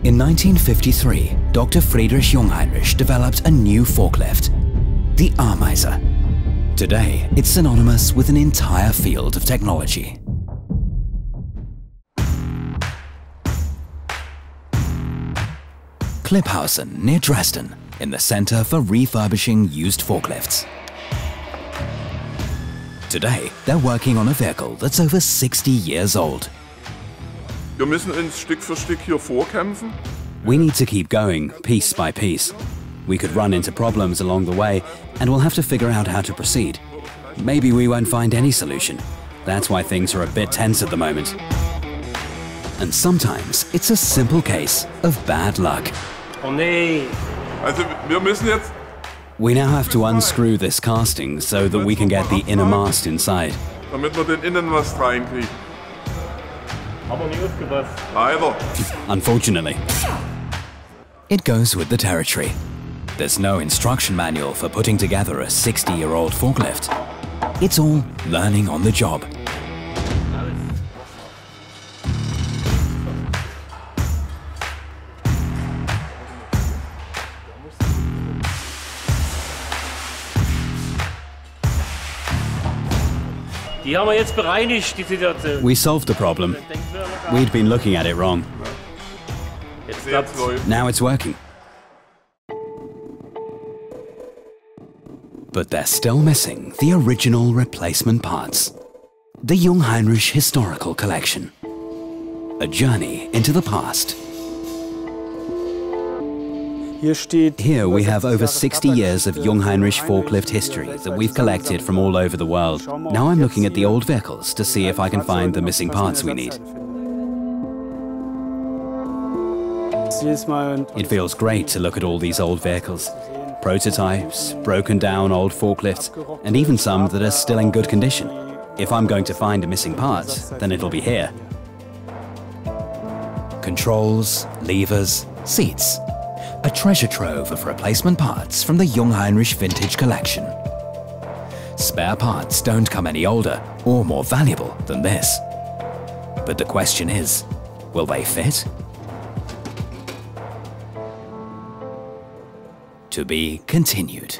In 1953, Dr. Friedrich Jungheinrich developed a new forklift, the Ameise. Today, it's synonymous with an entire field of technology. Klipphausen, near Dresden, in the Center for Refurbishing Used Forklifts. Today, they're working on a vehicle that's over 60 years old. Wir müssen uns Stück für Stück hier vorkämpfen. We need to keep going, piece by piece. We could run into problems along the way, and we'll have to figure out how to proceed. Maybe we won't find any solution. That's why things are a bit tense at the moment. And sometimes it's a simple case of bad luck. Oh nee! Also, wir müssen jetzt. We now have to unscrew this casting so that we can get the inner mast inside. Damit wir den Innenmast reinkriegen. Aber nie aufgepasst. Leider. Unfortunately. It goes with the territory. There's no instruction manual for putting together a 60-year-old forklift. It's all learning on the job. Die haben wir jetzt bereinigt, die Situation. We solved the problem. We'd been looking at it wrong. Jetzt klappt's. Now it's working. But they're still missing the original replacement parts. The Jungheinrich Historical Collection. A journey into the past. Here we have over 60 years of Jungheinrich forklift history that we've collected from all over the world. Now I'm looking at the old vehicles to see if I can find the missing parts we need. It feels great to look at all these old vehicles. Prototypes, broken down old forklifts, and even some that are still in good condition. If I'm going to find a missing part, then it'll be here. Controls, levers, seats. A treasure trove of replacement parts from the Jungheinrich Vintage Collection. Spare parts don't come any older or more valuable than this. But the question is, will they fit? To be continued.